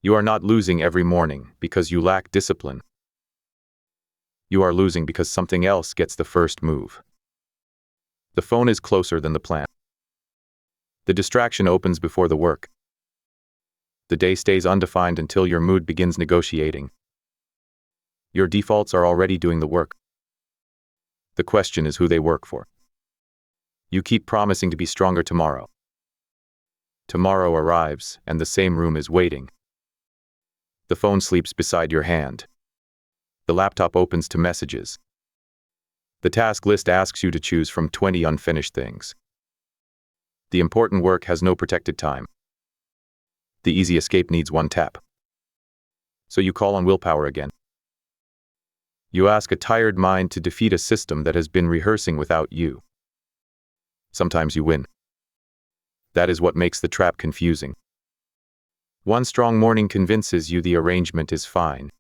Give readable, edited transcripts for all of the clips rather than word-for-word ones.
You are not losing every morning because you lack discipline. You are losing because something else gets the first move. The phone is closer than the plan. The distraction opens before the work. The day stays undefined until your mood begins negotiating. Your defaults are already doing the work. The question is who they work for. You keep promising to be stronger tomorrow. Tomorrow arrives, and the same room is waiting. The phone sleeps beside your hand. The laptop opens to messages. The task list asks you to choose from 20 unfinished things. The important work has no protected time. The easy escape needs one tap. So you call on willpower again. You ask a tired mind to defeat a system that has been rehearsing without you. Sometimes you win. That is what makes the trap confusing. One strong morning convinces you the arrangement is fine.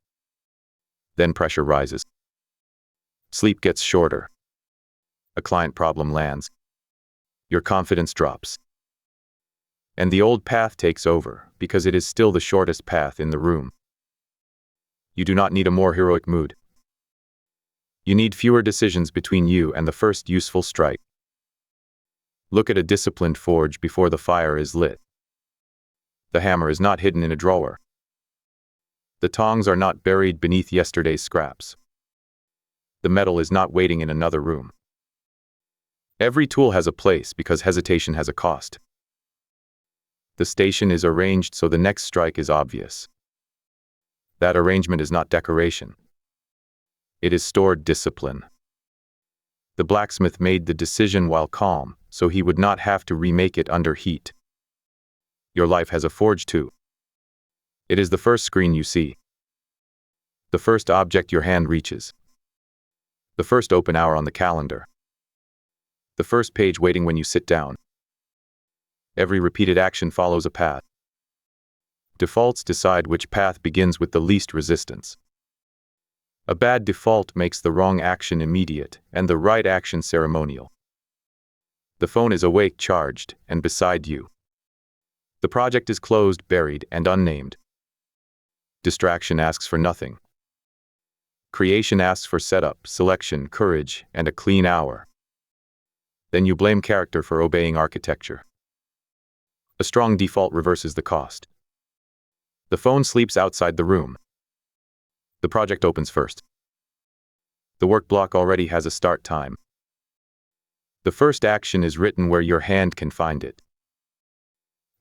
Then pressure rises. Sleep gets shorter. A client problem lands. Your confidence drops. And the old path takes over, because it is still the shortest path in the room. You do not need a more heroic mood. You need fewer decisions between you and the first useful strike. Look at a disciplined forge before the fire is lit. The hammer is not hidden in a drawer. The tongs are not buried beneath yesterday's scraps. The metal is not waiting in another room. Every tool has a place because hesitation has a cost. The station is arranged so the next strike is obvious. That arrangement is not decoration. It is stored discipline. The blacksmith made the decision while calm, so he would not have to remake it under heat. Your life has a forge too. It is the first screen you see. The first object your hand reaches. The first open hour on the calendar. The first page waiting when you sit down. Every repeated action follows a path. Defaults decide which path begins with the least resistance. A bad default makes the wrong action immediate and the right action ceremonial. The phone is awake, charged, and beside you. The project is closed, buried, and unnamed. Distraction asks for nothing. Creation asks for setup, selection, courage, and a clean hour. Then you blame character for obeying architecture. A strong default reverses the cost. The phone sleeps outside the room. The project opens first. The work block already has a start time. The first action is written where your hand can find it.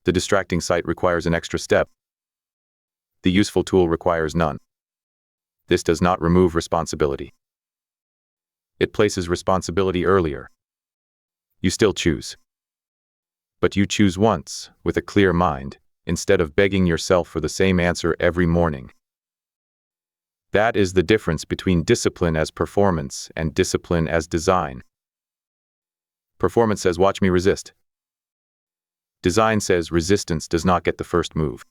The distracting site requires an extra step. The useful tool requires none. This does not remove responsibility. It places responsibility earlier. You still choose. But you choose once, with a clear mind, instead of begging yourself for the same answer every morning. That is the difference between discipline as performance and discipline as design. Performance says, watch me resist. Design says resistance does not get the first move.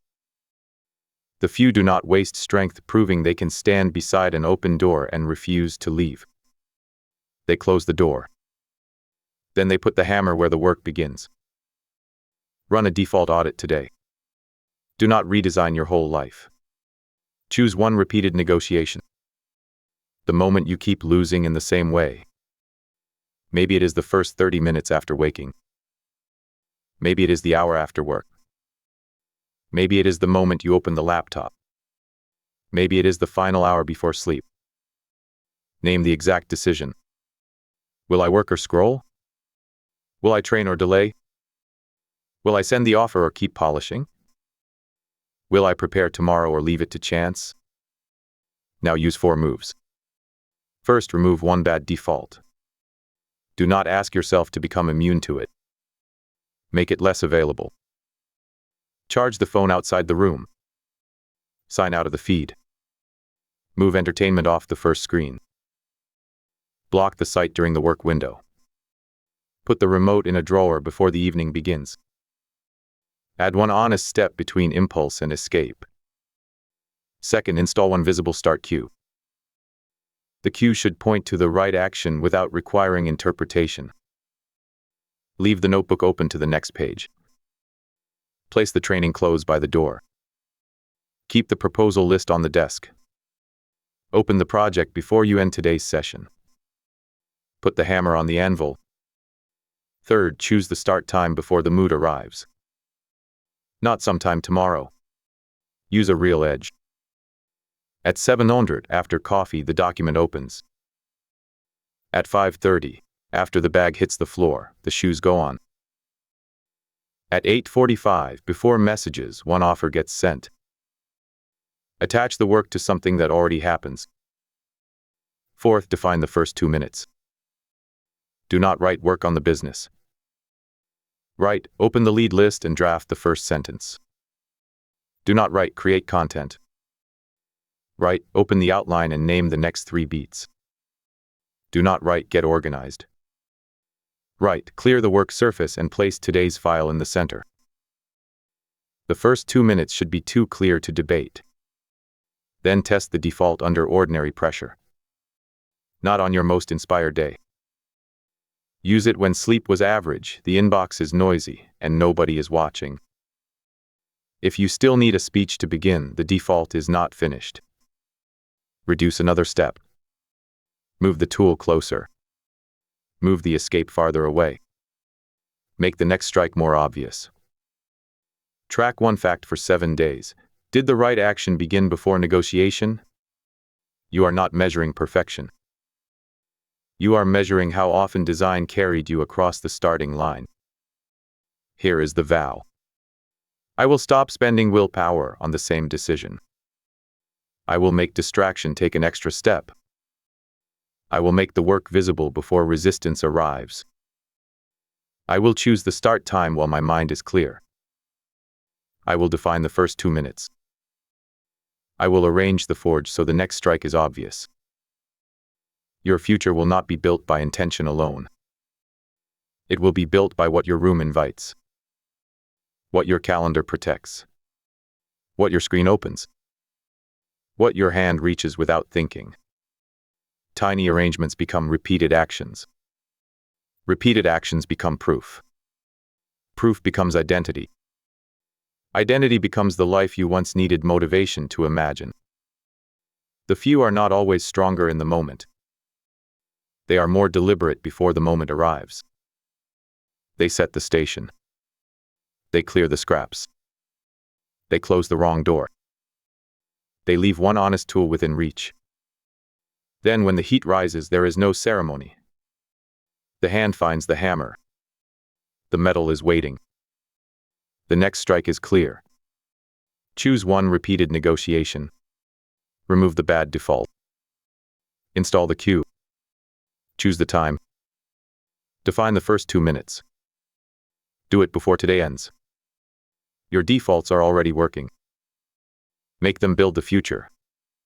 The few do not waste strength proving they can stand beside an open door and refuse to leave. They close the door. Then they put the hammer where the work begins. Run a default audit today. Do not redesign your whole life. Choose one repeated negotiation. The moment you keep losing in the same way. Maybe it is the first 30 minutes after waking. Maybe it is the hour after work. Maybe it is the moment you open the laptop. Maybe it is the final hour before sleep. Name the exact decision. Will I work or scroll? Will I train or delay? Will I send the offer or keep polishing? Will I prepare tomorrow or leave it to chance? Now use 4 moves. First, remove one bad default. Do not ask yourself to become immune to it. Make it less available. Charge the phone outside the room. Sign out of the feed. Move entertainment off the first screen. Block the site during the work window. Put the remote in a drawer before the evening begins. Add one honest step between impulse and escape. Second, install one visible start cue. The cue should point to the right action without requiring interpretation. Leave the notebook open to the next page. Place the training clothes by the door. Keep the proposal list on the desk. Open the project before you end today's session. Put the hammer on the anvil. Third, choose the start time before the mood arrives. Not sometime tomorrow. Use a real edge. At 7:00, after coffee, the document opens. At 5:30, after the bag hits the floor, the shoes go on. At 8:45, before messages, one offer gets sent. Attach the work to something that already happens. Fourth, define the first 2 minutes. Do not write work on the business. Write, open the lead list and draft the first sentence. Do not write, create content. Write, open the outline and name the next 3 beats. Do not write, get organized. Write, clear the work surface and place today's file in the center. The first 2 minutes should be too clear to debate. Then test the default under ordinary pressure. Not on your most inspired day. Use it when sleep was average, the inbox is noisy, and nobody is watching. If you still need a speech to begin, the default is not finished. Reduce another step. Move the tool closer. Move the escape farther away. Make the next strike more obvious. Track one fact for 7 days. Did the right action begin before negotiation? You are not measuring perfection. You are measuring how often design carried you across the starting line. Here is the vow. I will stop spending willpower on the same decision. I will make distraction take an extra step. I will make the work visible before resistance arrives. I will choose the start time while my mind is clear. I will define the first 2 minutes. I will arrange the forge so the next strike is obvious. Your future will not be built by intention alone. It will be built by what your room invites, what your calendar protects, what your screen opens, what your hand reaches without thinking. Tiny arrangements become repeated actions. Repeated actions become proof. Proof becomes identity. Identity becomes the life you once needed motivation to imagine. The few are not always stronger in the moment. They are more deliberate before the moment arrives. They set the station. They clear the scraps. They close the wrong door. They leave one honest tool within reach. Then when the heat rises, there is no ceremony. The hand finds the hammer. The metal is waiting. The next strike is clear. Choose one repeated negotiation. Remove the bad default. Install the cue. Choose the time. Define the first 2 minutes. Do it before today ends. Your defaults are already working. Make them build the future.